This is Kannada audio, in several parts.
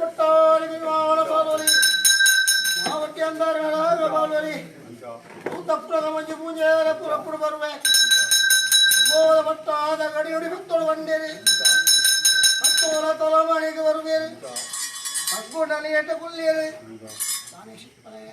ಕೊಟ್ಟಾರಿ ವಿಮಾನ ಪಾಲೋರಿ ನಾವಕ್ಕೆ ಅಂದಾರ ಪಾಲೋರಿ ತಪ್ಪುರ ಮಂಜು ಪೂಜೆ ಪುರಪುರ ಬರುವೆ ಮೋದ ಮಟ್ಟಾದ ಗಡಿಯುಡಿ ಬಿತ್ತೋಳು ಬಂಡೇರಿ ಕಟ್ಟೋರ ತಲಮಣಿಗೆ ಬರುವೇರಿ ಹಗ್ಗುಡಲಿ ಎಟ್ಟ ಕುಲ್ಲಿಯರಿ ನಾನೇ ಶಿಪ್ಪನೆ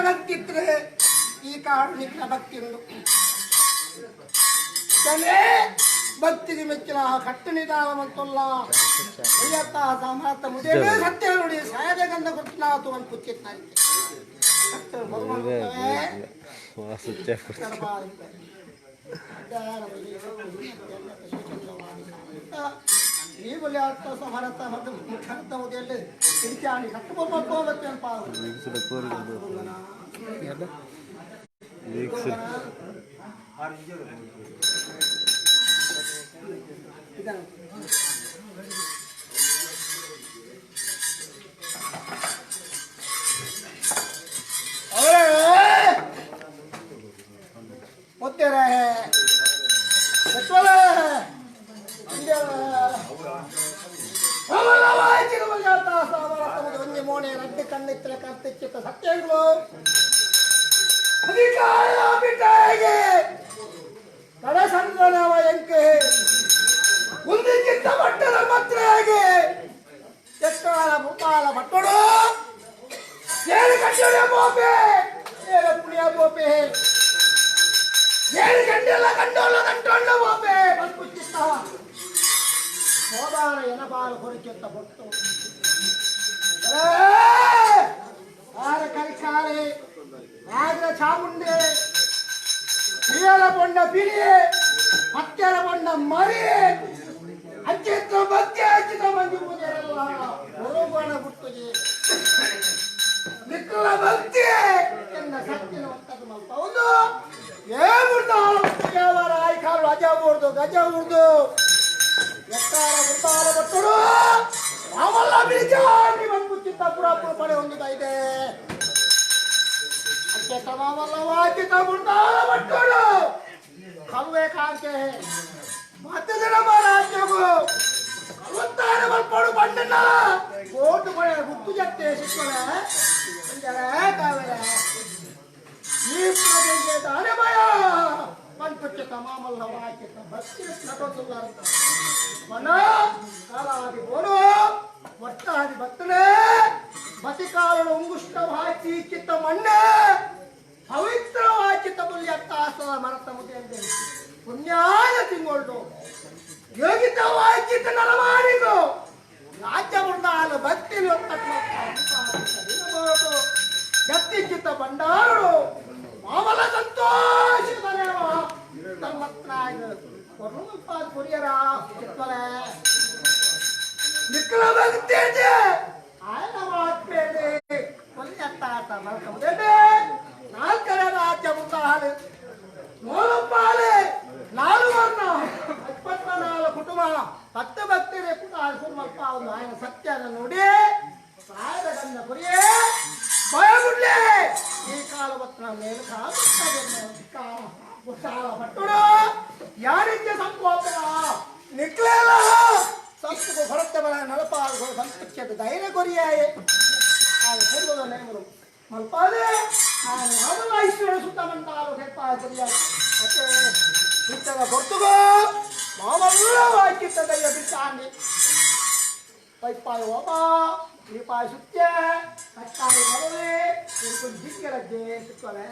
ಭಕ್ತಿದ್ರೆ ಈ ಕಾಡು ನಿಕ್ಲ ಭಕ್ತಿ ಉಂಟು ಭಕ್ತಿಗೆ ಮೆಚ್ಚಿನ ಕಟ್ಟು ನಿಧಾನ ಮತ್ತಲ್ಲ ಅಯ್ಯತ್ತ ಸಮರ್ಥ ಮುದೇ ಸತ್ಯ ನೋಡಿ ಸಾಯದ ಗಂಧ ಕೊಟ್ಟು ನಾವು ಒಂದು ಕುಚ್ಚಿರ್ತಾರೆ ಈ ಬಲ್ಲಿ ಅರ್ಥ ಸಮರ್ಥ ಮತ್ತು ಮುಖ್ಯಾರ್ಥ ಮುದಿಯಲ್ಲಿ ತಿಂಚಾಣಿ ಕಟ್ಟು ಹೋಗುತ್ತೆ ಅನ್ಪ ಮೋನೆ ರಡ್ಡು ಕಣ್ಣಿತ್ತಲ ಕರ್ತಿಚ್ಚಿತ್ತ ಸತ್ಯಗಳು ಕಡೆ ಸಂದನವ ಎಂಕೆ ಮುಂದೆ ಚಿತ್ತ ಮಟ್ಟದ ಮತ್ರೆಯಾಗಿ ಎತ್ತಾಳ ಮುಪ್ಪಾಲ ಮಟ್ಟೋಡು ಏಳು ಗಂಟೆಯ ಬೋಪೆ ಏಳು ಪುಳಿಯ ಬೋಪೆ ಏಳು ಗಂಟೆಲ್ಲ ಕಂಡೋಲ್ಲ ಕಂಟೋಳ್ಳ ಬೋಪೆ ಬಂದ್ಬಿಟ್ಟಿತ್ತ ಹೋದಾರ ಎನಬಾರ ಹೊರಕೆತ್ತ ಹೊತ್ತು ಆರ ಕರಿಕಾರೆ ನಾಗರ ಚಾಮುಂಡೆ ಪ್ರಿಯರ ಬೊಂಡ ಪಿರಿಯೆ ಹತ್ಯರ ಬೊಂಡ ಮರಿ ಅಂಚಿತ್ರ ಭಕ್ತಿ ಹಚ್ಚಿದ ಮಂಜು ಪೂಜೆರಲ್ಲ ಹೊರಗೋಣ ಗುಟ್ಟುಗೆ ನಿಕ್ಕಲ ಭಕ್ತಿ ಎನ್ನ ಸತ್ಯನ ಒತ್ತದು ಮಲ್ಪ ಹೌದು ಏವರ ಆಯ್ಕಾರು ಅಜ ಊರ್ದು ಗಜ ಊರ್ದು ಎತ್ತಾರ ಮುತ್ತಾರ ಬಟ್ಟರು ಅವಲ್ಲ ಬೀಜಾಗಿ ಬಂದ್ಬಿಟ್ಟಿದ್ದ ಪುರಾಪುರ ಪಡೆ ಹೊಂದಿದ ಇದೆ ತಮಾಮಲ್ಲ ವಾಚಿತ ಮುಂದಾಳ ಬಟ್ಟರು ಕಲ್ವೆ ಕಾಂಕೆ ಮತ್ತೆ ದಿನ ರಾಜ್ಯಗೂ ಕಲ್ವತ್ತಾನೆ ಮಲ್ಪಡು ಬಂಡನ್ನ ಕೋಟು ಪಡೆ ಗುತ್ತು ಜತ್ತೆ ಸಿಕ್ಕಳೆ ಕಾವಲೆ ಈ ಪ್ರದೇಶ ದಾನೆ ಭಯ ಬಂದ್ಬಿಟ್ಟು ತಮಾಮಲ್ಲ ವಾಚಿತ ಭಕ್ತಿ ನಟೋದಿಲ್ಲ ಮನ ಕಾಲಾದಿ ಬೋನು ಒಟ್ಟಾದಿ ಭಕ್ತನೇ ಬತಿಕಾಲನು ಉಂಗುಷ್ಟ ವಾಚಿ ಚಿತ್ತ ಮಣ್ಣೆ ಪವಿತ್ರ ವಾಚಿತ ಬುಲ್ಯತ್ತ ಆಸವ ಮರತ ಮುದಿಯಂದೆ ಪುಣ್ಯಾದ ತಿಂಗಳು ಯೋಗಿತ ವಾಚಿತ ನಲಮಾಡಿದು ರಾಜ್ಯ ಮುಂದಾಲು ಭಕ್ತಿ ಗತ್ತಿ ಚಿತ್ತ ಬಂಡಾರು ಮಾಮಲ ಸಂತೋಷ ತಮ್ಮತ್ರ ಕುರಿಯರ ಚಿತ್ತಲೆ ನಿಕ್ಕಲ ಭಕ್ತಿ ಆಯ್ನ ಮಾತ್ಮೇಲೆ ಕೊಲ್ಯತ್ತಾತ ಮಲ್ಕಮುದೇನೆ ನಾಲ್ಕರ ರಾಜ್ಯ ಮುಂದಾಲು ನೋಲಪ್ಪಾಲೆ ನಾಲ್ಕು ವರ್ಣ 24 ಕುಟುಂಬ 10 ಭಕ್ತರೇ ಕೂಡ ಮಲ್ಪ ಒಂದು ಆಯ್ನ ಸತ್ಯನ ನೋಡಿ ಪ್ರಾಯದ ಗಂಧ ಕುರಿಯೇ ಭಯಗುಡ್ಲೆ ಈ ಕಾಲ ಭಕ್ತನ ಮೇಲೆ ಕಾಲ ಪಟ್ಟುಡು ಯಾರಿಗೆ ಸಂಕೋಪನ ನಿಕ್ಲೇಲ ಸಂಸ್ಕೃತ ಹೊರತೆ ಬರ ನಲಪಾಲು ಸಂಸ್ಕೃತ ಧೈರ್ಯ ಕೊರಿಯಾಯೆ ಆ ನೇಮರು ಮಲ್ಪಾದೆ ಆ ನಾಮಲ ಐಶ್ವರ್ಯ ಸುತ್ತ ಮಂಟಾಲು ಹೆಪ್ಪ ಕೊರಿಯ ಮತ್ತೆ ಇತ್ತಗ ಗೊತ್ತುಗೋ ಮಾಮಲ್ಲ ವಾಕ್ಯದ ದಯ್ಯ ಬಿಟ್ಟಾಂಡಿ ಪೈಪಾಯ ಓಪ ಶ್ರೀಪಾಯ ಸುತ್ಯ ಕಟ್ಟಾಯ ಬರವೆ ಇರ್ಕೊಂಡು ಜಿಕ್ಕಲಜ್ಜೆ ಸಿಕ್ಕಲೆ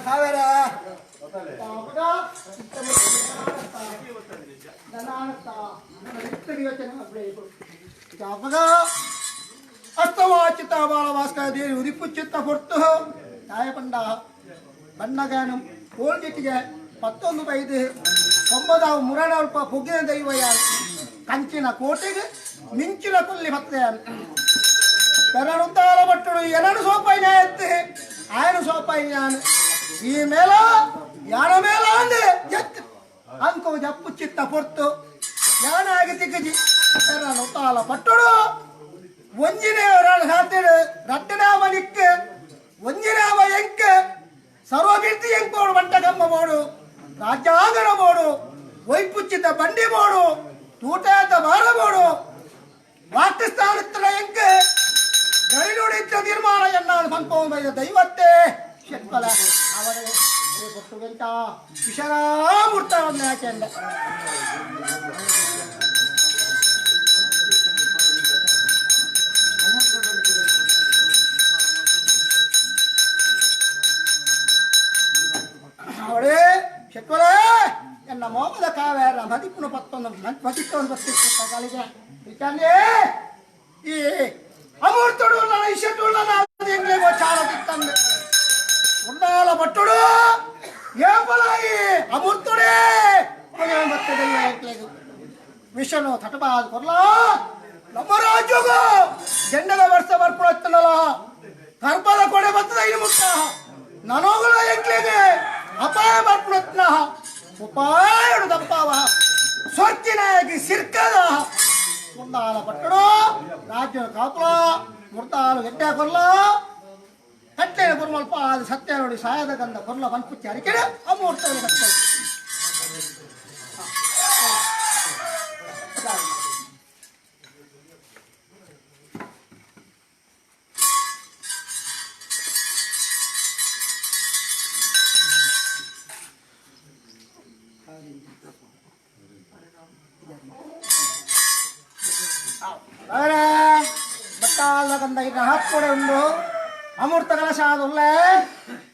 ಸಾವಿರ ಅಸ್ತವಾಚಿತ ಬಾಳ ಭಾಸ್ಕರ ದೇವಿ ಉದಿಪುಚ್ಚಿತ್ತ ಹೊರ್ತು ನ್ಯಾಯಪಂಡ ಬಣ್ಣಗಾನಂ ಕೋಲ್ಗಿಟ್ಟಿಗೆ 11 ಬೈದು 9 ಮುರಡಲ್ಪ ಪುಗಿನ ದೈವ ಯಾರು ಕಂಚಿನ ಕೋಟೆಗೆ ಮಿಂಚಿನ ಕೊಲ್ಲಿ ಮತ್ತೆ ಕರಣುತ್ತಾರ పట్టుడు ఎనను సోపైన ఎత్తే ఆయన సోపైనాను ఈ మేళ యాన మేళ అంది ఎత్తు అంకో జప్పు చిత్త పొర్ತು ಯಾನಾಗಿ ತಿಕ್ಕಜಿ ನೊತ್ತಾಲ ಪಟ್ಟುಡು ಒಂಜಿನೇ ಹಾತಿಡು ರಟ್ಟನಾಮ ನಿಕ್ಕ ಒಂಜಿನಾಮ ಎಂಕ ಸರ್ವಕೀರ್ತಿ ಎಂಕೋಡು ಬಂಟಕಮ್ಮ ಬೋಡು ರಾಜ್ಯಾಂಗಣ ಬೋಡು ವೈಪುಚ್ಚಿತ ಬಂಡಿ ಬೋಡು ತೂಟಾತ ಬಾರ ಬೋಡು ಪಾಕಿಸ್ತಾನದ ಎಂಕ ಗಡಿನುಡಿತ ತೀರ್ಮಾನ ಎನ್ನಾಳು ಪಂಪೋಂಬೈದ ದೈವತ್ತೇ ಶೆಟ್ಕಲ ಅವರೇ ಗೊತ್ತುಗೆಂತ ವಿಷರಾಮೂರ್ತ ಯಾಕೆಂದ ಅವಳೇ ಶೆಟ್ಕಲ ಎನ್ನ ಮೋಮದ ಕಾವೇರ ಮದಿಪ್ಪುನು ಮದಿತ್ತೊಂದು ಬರ್ತಿತ್ತು ಕಾಲಿಗೆ ವಿಚಾರಣೆ ಈ ಅಮೂರ್ತುಡು ನನ್ನ ಇಶಟುಳ್ಳ ಎಂಗ್ಲೇ ಚಾರ ತಿತ್ತಂದೆ ఉండాల పట్టుడు ఏపలాయి అమూర్తుడే మత్తలేదు విషను తటబాద కొర్లా నమ్మరాజుగు జెండల ವರ್ಷ ಬರ್ಪುಳತ್ತನಲ್ಲ ಕರ್ಪದ ಕೊಡೆ ಬತ್ತದ ಇನ್ನು ಮುಟ್ಟ ನನೋಗಳ ಎಂಕ್ಲೆಗೆ ಅಪಾಯ ಬರ್ಪುಳತ್ನ ಉಪಾಯಡು ದಪ್ಪಾವ ಸ್ವರ್ಚಿನಾಗಿ ಸಿರ್ಕದ ఉండాల పట్టుడు రాజ్య కాపుల ముర్తాలు గడ్డ కొర్లా ಕಟ್ಟೆ ಬರುಮಲ್ಪ ಅದು ಸತ್ಯ ನೋಡಿ ಸಾಯದ ಗಂಧ ಕೊರ್ಲ ಬಂದ್ಪುಚ್ಚಿ ಅರಿಕೆಡೆ ಅಮೂರ್ತಗಳು ಕಟ್ಟೆ ಬಟ್ಟಾಲ ಗಂಧ ಈಗ ಹಾಕ್ಕೊಡೆ ಉಂಡು ಅಮೂರ್ತ ಕಲಶ ಆದುಲ್ಲೇ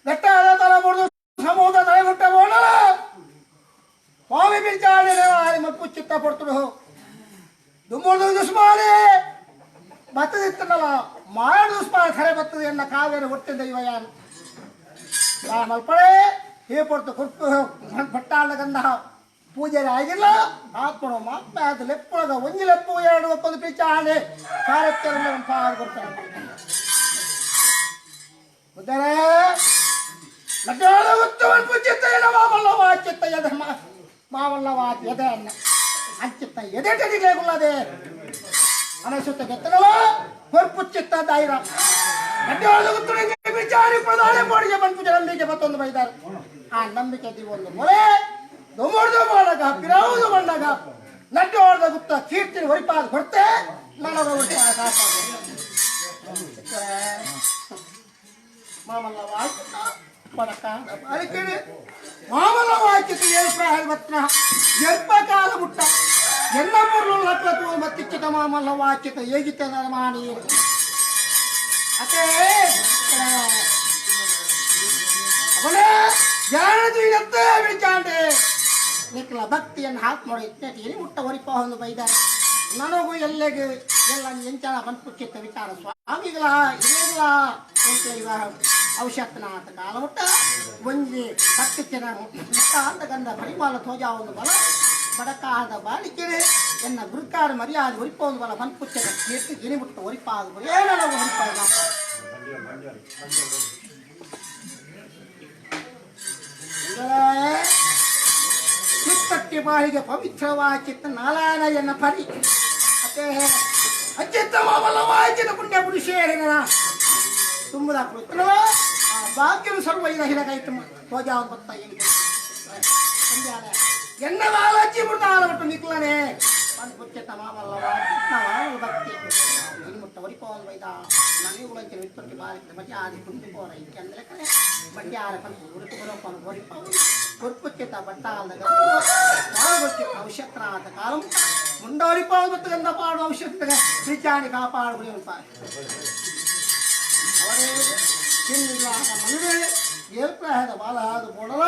ಬೆಟ್ಟಾದ ತಲ ಮುರಿದು ಸಮೂಹ ತಲೆಗುಟ್ಟ ಬೋಣಲ ಸ್ವಾಮಿ ಬಿರ್ಚಾಡಿ ಮಪ್ಪು ಚಿತ್ತ ಪಡ್ತುಡು ದುಮ್ಮುರ್ದು ದುಸ್ಮಾಲಿ ಬತ್ತದಿತ್ತನಲ್ಲ ಮಾಡು ದುಸ್ಮಾಲಿ ಖರೆ ಬತ್ತದ ಎನ್ನ ಕಾವೇರಿ ಹುಟ್ಟಿದ ಇವಯಾನ ಮಲ್ಪಡೆ ಹೇ ಪಡ್ತು ಕುರ್ಪು ಭಟ್ಟಾಳ ಗಂಧ ಪೂಜೆ ಆಗಿಲ್ಲ ಆತ್ಮನು ಮಾತ್ರ ಅದು ಲೆಪ್ಪುಳಗ ಒಂಜಿ ಲೆಪ್ಪು ಎರಡು ಒಪ್ಪದು ಪಿಚಾಲೆ ಕಾರ್ಯಕ್ರಮ ಪಾಲು ಕೊಡ್ತಾನೆ ಉದರೇ ಲಡ್ಡೋಳ ಉತ್ತವನ್ ಪುಚ್ಚಿತ್ತ ಮಾಮಲ್ಲ ವಾಚಿತ್ತ ಯದ ಮಾಮಲ್ಲ ವಾಚಿ ಯದ ಅನ್ನ ಅಂಚಿತ್ತ ಎದೆ ಟಡಿಲೇಗುಲ್ಲದೆ ಅನಸುತ್ತ ಗೆತ್ತನಲ್ಲ ಹೊರ್ಪುಚ್ಚಿತ್ತ ದಾಯಿರ ಲಡ್ಡೋಳ ಉತ್ತವನಿಗೆ ವಿಚಾರಿ ಪ್ರಧಾನ ಬೋಡಿಗೆ ಬಂದು ನಂಬಿಕೆ ಮತ್ತೊಂದು ಬೈದಾರೆ ಆ ನಂಬಿಕೆ ಒಂದು ಮೊಳೆ ದೊಮ್ಮೊಡ್ದು ಮಾಡಗ ಪಿರಾವುದು ಬಂದಾಗ ಲಡ್ಡೋಳದ ಗುತ್ತ ಕೀರ್ತಿನ ಹೊರಿಪಾದ ಕೊಡ್ತೆ ನನಗ ಮಾಮಲ್ಲ ವಾಚಿತ ಪಡಕ ಅರಿಕೆಡೆ ಮಾಮಲ್ಲ ವಾಚಿತ ಏರ್ಪತ್ನ ಎರ್ಪಕಾಲ ಮುಟ್ಟ ಎಲ್ಲ ಪುರ್ಲು ಲಟ್ಲತು ಮತ್ತಿಚ್ಚಿತ ಮಾಮಲ್ಲ ವಾಚಿತ ಏಗಿತ ನರಮಾಣಿ ಅದೇ ಅವನೇ ಜ್ಞಾನದೀನತ್ತೆ ಬಿಡಿಚಾಂಡೆ ನಿಕ್ಲ ಭಕ್ತಿಯನ್ನು ಹಾಕಿ ನೋಡಿ ಇತ್ತೀರಿ ಮುಟ್ಟ ಹೊರಿಪ ಒಂದು ಬೈದಾರೆ ನನಗೂ ಎಲ್ಲೆಗೆ ಎಲ್ಲ ಎಂಚನ ಬಂದ್ಪುಚ್ಚಿತ್ತ ವಿಚಾರ ಸ್ವಾಮಿಗಳ ಇದೇಗಳ ಎಂತ ಔಷಧನ ಅಂತ ಕಾಲ ಮುಟ್ಟ ಒಂಜಿ ಭಕ್ತಿನ ಮುಟ್ಟ ಅಂತ ಗಂಧ ಪರಿಮಾಲ ತೋಜಾ ಒಂದು ಬಲ ಬಡಕಾದ ಬಾಳಿಕೆಡೆ ಎನ್ನ ಗುರುಕಾರ ಮರ್ಯಾದೆ ಹೊರಿಪ ಒಂದು ಬಲ ಬಂದ್ಪುಚ್ಚದ ಕೀರ್ತಿ ಗಿನಿ ಮುಟ್ಟ ಹೊರಿಪಾದ ಏನೋ ಹೊರಿಪಾದ ಚಿತ್ತಕ್ಕೆ ಬಾಳಿಗೆ ಪವಿತ್ರವಾಗಿತ್ತ ನಾರಾಯಣ ಎನ್ನ ಪರಿ ಅದೇ ಅಚ್ಚಿತ್ತ ಮಾಮಲ್ಲ ವಾಚಿತ ಪುಣ್ಯ ಪುರುಷೇರಿನ ತುಂಬದ ಕೃತ್ನವ ಆ ಭಾಗ್ಯಂ ಸರ್ವ ಇದ ಹಿರಗಾಯ್ತು ತೋಜಾ ಗೊತ್ತ ಎನ್ನ ಬಾಲಚ್ಚಿ ಮುಟ್ಟಾಲ ಬಿಟ್ಟು ನಿಕ್ಲನೆ ಒಂದು ಪುಚ್ಚತ್ತ ಮಾಮಲ್ಲ ವಾಚಿತ ಭಕ್ತಿ ಮುಟ್ಟ ಹೊರಿಪೋನ್ ಬೈದ ನನಗುಳಂಚೆ ವಿತ್ಪತ್ತಿ ಬಾಲಿಕೆ ಮಜಾ ಆದಿ ಕುಂಟಿ ಪೋರ ಇಂಕೆ ಅಂದ್ರೆ ಕರೆ ಬಡ್ಡಿ ಆರ ಪಂಪು ಉಡುಪು ಬರೋಪನು ಹೊರಿಪವು ಕೊರ್ಪುಚ್ಚಿತ ಬಟ್ಟಾಲದ ಗಂಧ ಔಷಧ ಅಂತ ಕಾಲ ಮುಂಡವರಿಪಾವು ಮತ್ತು ಗಂಧ ಪಾಡು ಔಷಧ ಶ್ರೀಚಾಣಿ ಕಾಪಾಡು ಅವರೇ ಹಿಂದಿಲ್ಲ ಮನುವೆ ಏರ್ಪ್ರಾಯದ ಬಾಲ ಅದು ಕೊಡಲ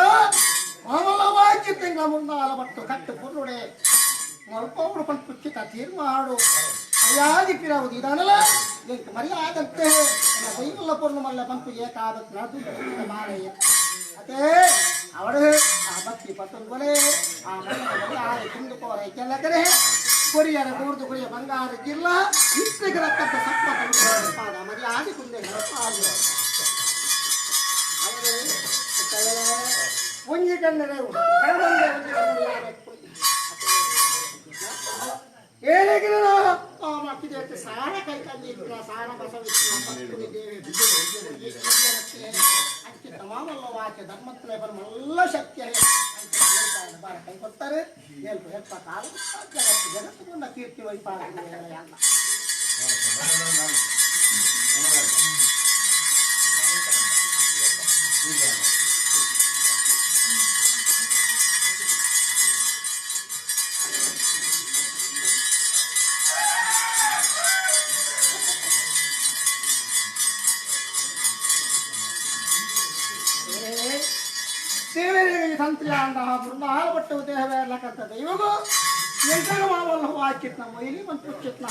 ಮಾಮಲ್ಲ ವಾಚಿ ತಿಂಗಳ ಮುಂದಾಲ ಬಟ್ಟು ಕಟ್ಟು ಪುರುಡೆ ಮಲ್ಪೌಡು ಪಂಪುಚ್ಚಿತ ತೀರ್ಮಾಡು ಮರ್ಯಾದೆ ಪಿರಾವುದು ಇದಾನಲ್ಲ ಎಂಟು ಮರ್ಯಾದಂತೆ ದೈವಲ್ಲ ಪೂರ್ಣ ಮಲ್ಲ ಪಂಪು ಏಕಾದತ್ ನದು ಮಾರಯ್ಯ ಅದೇ ಅವಳು ಆ ಭಕ್ತಿ ಪತ್ತೊಂದು ಆ ಮರ್ಯಾದೆ ತುಂಡು ಕೋರ ಕೆಲ ಕರೆ ಕೊರಿಯರ ಕೂರ್ದು ಕುರಿಯ ಬಂಗಾರ ಜಿಲ್ಲ ಇಷ್ಟಕ್ಕೆ ರಕ್ತ ಸಪ್ಪ ಪಾದ ಮರ್ಯಾದೆ ಕುಂದೆ ಒಂಜಿ ಕನ್ನಡ ಏನೇಗಿನ ಮಕ್ಕಿದೆ ಸಾರ ಕೈ ಕಂಡಿಲ್ಲ ಸಾರ ಬಸವಿತ್ತು ಮಾಮಲ್ಲ ವಾಕ್ಯ ಧರ್ಮತ್ಲೆ ಬರ ಮಲ್ಲ ಶಕ್ತಿ ಬಾರ ಕೈ ಕೊಡ್ತಾರೆ ಹೇಳ್ತು ಹೆಪ್ಪ ಕಾಲು ಜಗತ್ತುಗೊಂಡ ಕೀರ್ತಿ ವೈಪಾಡ ದೇವರಿಗೆ ಸಂತ್ರಿಯಾಂಡ ಬೃಂದಾಲ ಪಟ್ಟು ದೇಹವೇರ್ಲಕ್ಕಂತ ದೈವಗೂ ಎಂಟರ ಮಾವಲ್ಲ ಹಾಕಿತ್ ನಮ್ಮ ಇಲ್ಲಿ ಒಂದು ಪುಚ್ಚಿತ್ನ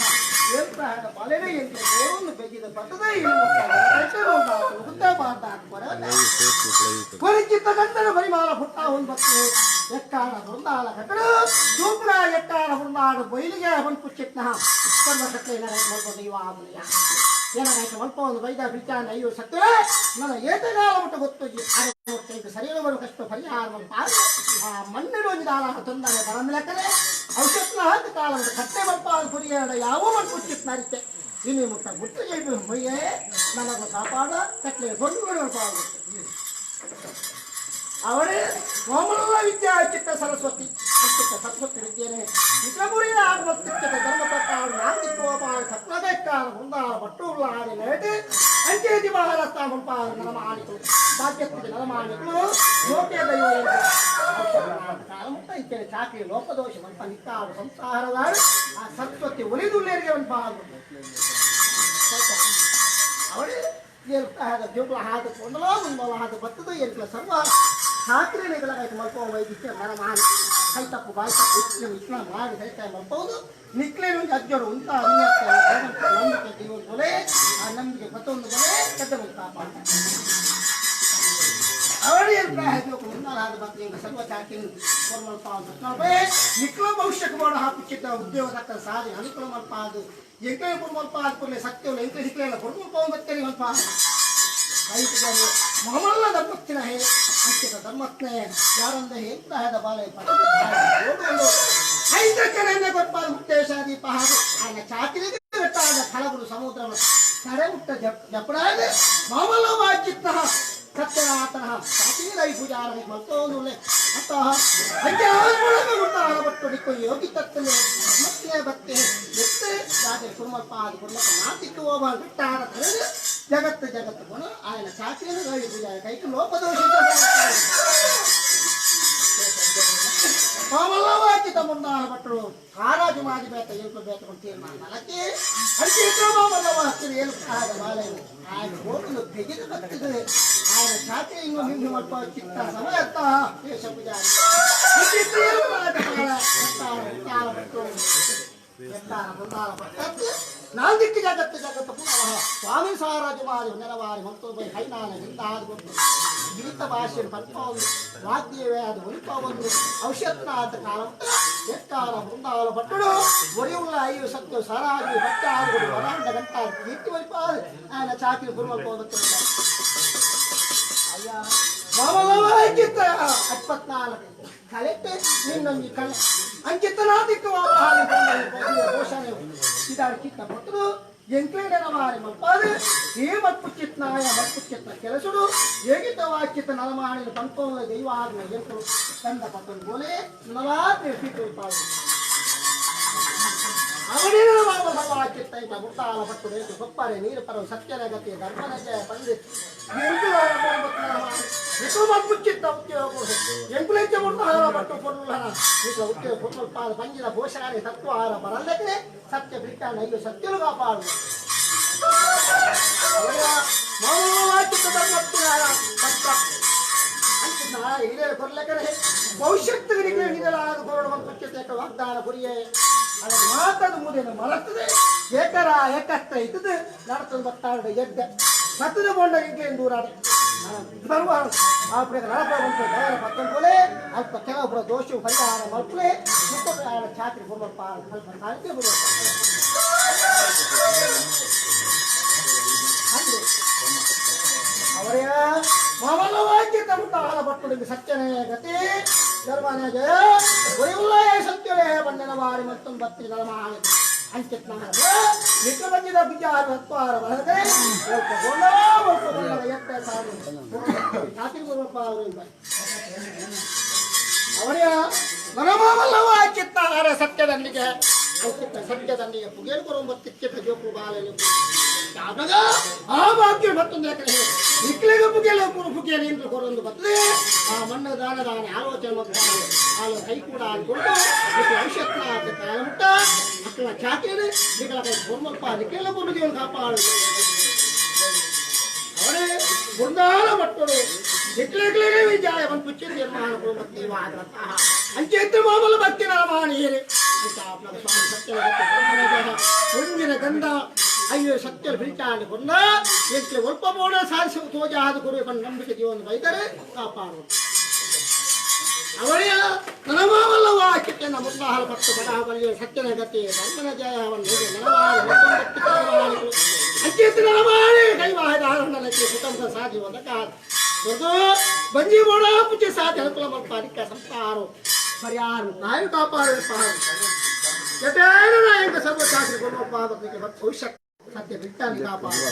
ಏರ್ತ ಬಲೆಗೆ ಎಂಟು ಗೋರನ್ನು ಬೆಗಿದ ಬರ್ತದೆ ಪರಿಚಿತ್ತ ಗಂಧನ ಪರಿಮಾಲ ಪುಟ್ಟ ಒಂದು ಬತ್ತು ಎಕ್ಕಾಳ ಬೃಂದಾಲ ಕಟ್ಟಡ ಚೂಪುರ ಎಕ್ಕಾಳ ಬೃಂದಾಡ ಬಯಲಿಗೆ ಒಂದು ಪುಚ್ಚಿತ್ನ ಸರ್ವಸತ್ಯ ಮಾಡ್ಬೋದು ಇವ ಆಮೂಲ್ಯ ಏನಾಗಾಯ್ತು ಸ್ವಲ್ಪ ಒಂದು ಬೈದ ಬಿಚಾನ ಅಯ್ಯೋ ಸತ್ಯ ನನ್ನ ಏತಗಾಲ ಮಟ್ಟ ಗೊತ್ತು ಸರಿಯವರು ಕಷ್ಟ ಪರಿಹಾರ ಆ ಮಣ್ಣಿನ ಒಂದು ಕಾಲ ತೊಂದರೆ ಬರಂದ ಲೆಕ್ಕನೆ ಔಷಧನ ಹಾಕಿ ಕಾಲ ಕಟ್ಟೆ ಬಲ್ಪ ಕುರಿಯಾಡ ಯಾವ ಮಣ್ಣು ಮುಚ್ಚಿತ್ತು ನರಿತೆ ಇನ್ನು ಮುಟ್ಟ ಮುಟ್ಟು ಜೈಬು ಮೊಯ್ಯೇ ನನ್ನನ್ನು ಕಾಪಾಡ ಕಟ್ಟಲೆ ಕೊಂಡುಗಳು ಅವರೇ ಕೋಮಲ ವಿದ್ಯಾ ಚಿತ್ತ ಸರಸ್ವತಿ ಚಿತ್ತ ಸರಸ್ವತಿ ವಿದ್ಯೆನೆ ಚಿತ್ರಪುರಿಯ ಆತ್ಮಚಿತ್ತ ಧರ್ಮಪಟ್ಟಾಡು ನಾಂದಿಕ್ಕೋಪಾಲ ಸತ್ವದಕ್ಕಾಲ ಮುಂದಾಳ ಪಟ್ಟುಳ್ಳ ಆಡಿ ನೇಟಿ ಅಂಚೇತಿ ಮಹಾರಸ್ತ ಮುಂಪಾದ ನರಮಾಣಿಗಳು ಬಾಕ್ಯಸ್ಥಿತಿ ನರಮಾಣಿಗಳು ಲೋಕೆ ದೈವ ಕಾಲಮುಟ್ಟ ಇದ್ದೇನೆ ಚಾಕಿ ಲೋಕದೋಷ ಮಲ್ಪ ನಿಕ್ಕಾಡು ಸಂಸಾರದ ಆ ಸರಸ್ವತಿ ಒಲಿದುಳ್ಳೇರಿಗೆ ಒಂದು ಪಾಲು ಅವರೇ ಜೋಗ್ಲ ಹಾದು ಕೊಂಡಲ ಮುಂದಲ ಹಾದು ಬರ್ತದೆ ಎಂಟ್ಲ ಸರ್ವ ಶಾಸ್ತ್ರೀಯಗಳಾಯ್ತು ಮಲ್ಪ ವೈದ್ಯ ನರಮಾಣಿ ಕೈ ತಪ್ಪು ಬಾಯಿ ತಪ್ಪು ಇಸ್ಲಾಂ ಮಾಡಿ ಕೈತಾಯಿ ಮಲ್ಪೌದು ನಿಕ್ಲೇನು ಅಜ್ಜರು ಉಂಟ ನಂಬಿಕೆ ಜೀವನ ಕೊಲೆ ಆ ನಂಬಿಕೆ ಮತ್ತೊಂದು ಕೊಲೆ ಕೆಟ್ಟ ಕಾಪಾಡ ಅವರೇ ಮುಂದಾದ ಬಗ್ಗೆ ಸರ್ವ ಚಾಕಿನ ಮಲ್ಪ ನಿಕ್ಲ ಭವಿಷ್ಯಕ್ಕೆ ಮಾಡೋ ಹಾಕಿಚ್ಚಿದ್ದ ಉದ್ಯೋಗ ತಕ್ಕ ಸಾಧಿ ಅನುಕೂಲ ಮಲ್ಪ ಅದು ಎಂಕೇ ಮಲ್ಪ ಹಾಕೊಳ್ಳಿ ಸತ್ಯವಲ್ಲ ಎಂಕ ಸಿಕ್ಕಲಿಲ್ಲ ಕೊಡ್ಮಲ್ಪ ಬರ್ತೇನೆ ಮಲ್ಪ ರೈತರು ಮಮಲ್ಲ ಧರ್ಮತ್ತಿನ ಹೇ ಅಂಕಿತ ಧರ್ಮತ್ನೆ ಯಾರಂದ ಎಂತ ಬಾಳೆ ಐದಕ್ಕೆ ಗೊತ್ತಾದ ಮುಕ್ತೇಶಾದಿ ಪಹಾದ ఆయన ಚಾಕಿರಿಗೆ ಬೆಟ್ಟಾದ ಫಲಗಳು ಸಮುದ್ರವನ್ನು ಕಡೆ ಮುಟ್ಟ ಜಪಡಾದ ಮಮಲ್ಲ ವಾಚಿತ್ತ ಸತ್ಯನಾಥನ ಚಾಕಿರೈ ಪೂಜಾರ ಮತ್ತೊಂದು ಅತಃ ಬಟ್ಟು ಯೋಗಿ ತತ್ತಲೆ ಮತ್ತೆ ಬತ್ತೆ ಎತ್ತೆ ರಾಜ ಸುಮಲ್ಪಾದ ಕೊಡ್ಲಕ್ಕ ನಾತಿಕ್ಕೆ ಹೋಗ ಬಿಟ್ಟಾರ ಜಗತ್ತು ಜಗತ್ತು ಗುಣ ఆయన ಚಾಕಿಯನ್ನು ಗೈ ಪೂಜಾರ ಕೈಗೆ ಲೋಪದೋಷ ಮಾಮಲ್ಲವಾಚಿತ ಮುಂದಾನ ಭಟ್ರು ಹಾರಾಜು ಮಾಡಿ ಬೇತ ಎಲ್ಕು ಬೇತಕೊಂಡು ತೀರ್ಮಾನ ಮಾಡಕ್ಕೆ ಅಂಚಿತ್ರ ಮಾಮಲ್ಲವ ಹತ್ತಿರ ಎಲ್ಕು ಆದ ಬಾಳೆ ఆయన ಹೋಗಲು ತೆಗೆದು ಬರ್ತದೆ ఆయన ಚಾಕಿ ಇನ್ನು ನಿಂದು ಮಲ್ಪ ಚಿತ್ತ ಸಮಯ ದೇಶ ಪೂಜಾರಿ ನಾಲ್ದಿಕ್ಕೆ ಜಗತ್ತು ಜಗತ್ತು ಪುನಃ ಸ್ವಾಮಿ ಸಾರಾಜು ಮಾಡಿ ನೆಲವಾರಿ ಮಂತ್ರಿ ಹೈನಾನ ಹಿಂದಾದ್ಬಿಟ್ಟು ಗೀತ ಭಾಷೆ ಪಲ್ಪವನ್ನು ವಾದ್ಯವೇ ಅದು ಉಲ್ಪವನ್ನು ಔಷಧನಾಥ ಕಾಲ ಎತ್ತಾರ ಮುಂದಾಲ ಪಟ್ಟಡು ಒರಿಯುಳ್ಳ ಐದು ಸತ್ತು ಸರಾಜು ಬಟ್ಟೆ ಆಗುವುದು ವರಾಂಡ ಗಂಟ ಗೀತಿ ವೈಪಾದ ఆయన ಚಾಕಿ ಗುರುಮಲ್ಪ ಹೋಗುತ್ತೆ ಅಯ್ಯ ಮಾಮಲ್ಲವಾಯ್ಕಿತ್ತ 24 ಕಲೆಕ್ಟೆ ನಿನ್ನೊಂದು ಕಲೆ ಅಂಕಿತನಾದಿಕ್ಕ ಘೋಷಣೆ ಇದಾರು ಕಿತ್ತ ಪಟ್ಟರು ಎಂಕ್ಲೇಡನ ಮಾರಿ ಮಲ್ಪಾದು ಈ ಮಪ್ಪು ಚಿತ್ನಾಯ ಮಪ್ಪು ಚಿತ್ನ ಕೆಲಸುಡು ಹೇಗಿದ್ದ ವಾಕ್ಯತ ನಲಮಾಣಿನ ಪಂಪೋಲ ದೈವಾಗ್ನ ಎಂಕರು ತಂದ ಪಟ್ಟನು ಗೋಲೆ ನಲವಾಗ್ನ ಪೀಠ ಪಾಡು ಅವನೇನ ವಾಕ್ಯತ್ತ ಇದ್ದ ಮುಟ್ಟಾಲ ಪಟ್ಟು ರೇತು ಗೊಪ್ಪರೆ ನೀರು ಪರ ಸತ್ಯನ ಗತಿ ಧರ್ಮನಜ ಪಂಡಿತ್ ಎಂಟು ಮಪ್ಪುಚ್ಚಿತ್ತ ಉದ್ಯೋಗ ಎಂಕುಲೆಂಚ ಮುಟ್ಟಾಲ ಪಟ್ಟು ಕೊಡುಲನ ಈಗ ಉದ್ಯೋಗ ಕೊಟ್ಟಲ್ಪಾದ ಪಂಜಿನ ಪೋಷಣೆ ತತ್ವಾರ ಬರಲ್ಲಕ್ಕೆ ಸತ್ಯ ಬಿಟ್ಟಾನ ಇದು ಸತ್ಯನು ಕಾಪಾಡು ವಾಕ್ಯತ ಧರ್ಮತ್ತಿನ ಪತ್ರ ಅಂಚಿನ ಹಿರಿಯ ಕೊರ್ಲಕರೆ ಭವಿಷ್ಯತ್ತಿಗೆ ನೀಡಲಾದ ಕೊರಡು ಮಪ್ಪುಚ್ಚಿತ ವಾಗ್ದಾನ ಗುರಿಯೇ ಅದನ್ನು ಮಾತಾಡು ಮುದೇನು ಮರತ್ತದೆ ಏಕರ ಏಕಷ್ಟ ಇದ್ದದು ನಡತದ ಬತ್ತಾಡ ಎದ್ದ ಸತ್ತದ ಬೋಂಡ ಹಿಂಗೆ ದೂರಾಡ ಬರುವ ಆ ಪ್ರಕಾರ ನಡಪಂತ ದಯರ ಪಕ್ಕನ ಬೋಲೆ ಅಲ್ಪ ಕೆಲವೊಬ್ಬರ ದೋಷವು ಪರಿಹಾರ ಮಲ್ಪಲೆ ಮುಖ್ಯ ಛಾತ್ರಿ ಬರುವ ಸ್ವಲ್ಪ ಸಾಹಿತ್ಯ ಬರುವ ಅಂದ ಮುಟ್ಟಾಲ ಪಟ್ಟುಡಿಗೆ ಸತ್ಯನೇ ಗತಿ ಧರ್ಮನೇ ಜಯ ಒಯ್ಯುಲ್ಲ ಸತ್ಯವೇ ಬಂದನ ಬಾರಿ ಮತ್ತೊಂದು ಬತ್ತಿ ನಲಮಾಳಿ ಅಂಚಿತ್ ನಗರ ನಿಟ್ಟು ಬಂದಿದ ಬಿಜಾರ ಹತ್ವಾರ ಬರದೆ ಒಪ್ಪಗೊಂಡ ಎತ್ತ ಸಾರು ಜಾತಿ ಗುರುಪ್ಪ ಅವರು ಅವರ ಮನಮಾವಲ್ಲವ ಚಿತ್ತಾರ ಸತ್ಯದಂಡಿಗೆ ಸತ್ಯದಂಡಿಗೆ ಪುಗೇಲು ಬರುವಂಬತ್ತಿಚ್ಚಿತ್ತ ಜೋಕು ಬಾಲಲು ಯಾವಾಗ ಆ ಭಾಗ್ಯ ಮತ್ತೊಂದು ಯಾಕಂದ್ರೆ ನಿಕ್ಲಿಗೆ ಪುಗೇಲು ಇಂದ್ರ ಕೊರೊಂದು ಬರ್ತದೆ ಆ ಮಣ್ಣ ದಾನ ಆಲೋಚನೆ ಮತ್ತು ಆಲೋ ಕೈ ಕೂಡ ಅನ್ಕೊಂಡು ಔಷಧ ಮುಟ್ಟ ಮಕ್ಕಳ ಚಾಕಿಯಲ್ಲಿ ನಿಗಳ ಕೊರ್ಮಲ್ಪ ನಿಕ್ಕೆಲ್ಲ ಕೊಡುಗೆ ಕಾಪಾಡು ಅವರೇ ಗುಂದಾಲ ಮಟ್ಟರು ನಿಕ್ಲಿಗೆ ವಿಜಯ ಒಂದು ಪುಚ್ಚಿ ನಿರ್ಮಾಣ ಕೊಡುತ್ತೆ ಅಂಚೆತ್ತು ಮಾಮೂಲು ಭಕ್ತಿ ನರಮಾಣಿಯರು ಮುಂದಿನ ಗಂಧ ಅಯ್ಯೋ ಸತ್ಯ ಬಿಲ್ಟಾಡಿ ಕೊಂಡ ಎಷ್ಟು ಒಲ್ಪ ಬೋಣ ಸಾಧಿಸಿ ತೋಜ ಆದ ಕೊಡುವ ನಂಬಿಕೆ ಜೀವನ ಬೈದರೆ ಕಾಪಾಡು ಅವಳಿಯ ನನಮಾವಲ್ಲವ ಕಿಟ್ಟನ ಮುದ್ದಾಹಲ ಪಟ್ಟು ಬಡಹಬಲ್ಲಿಯ ಸತ್ಯನ ಗತಿ ಧರ್ಮನ ಜಯವನ್ನು ಅಂಚೆತ್ತು ನರಮಾಣಿ ಕೈವಾಹದಾರಣ್ಣನಕ್ಕೆ ಕುಟುಂಬ ಸಾಧಿ ಒಂದಕ್ಕಾದ ಬಂಜಿ ಬೋಣ ಪುಚ್ಚಿ ಸಾಧಿ ಅನುಕೂಲ ಮಲ್ಪ ಅದಕ್ಕೆ ಸಂತಾರು ಪರಿಹಾರ ನಾಯಕ ಕಾಪಾಡು ಜಟೇನ ನಾಯಕ ಸರ್ವ ಶಾಸ್ತ್ರ ಗುರುಪ್ಪ ಭವಿಷ್ಯ ಸತ್ಯ ಬಿಟ್ಟಾಗಿ ಕಾಪಾಡು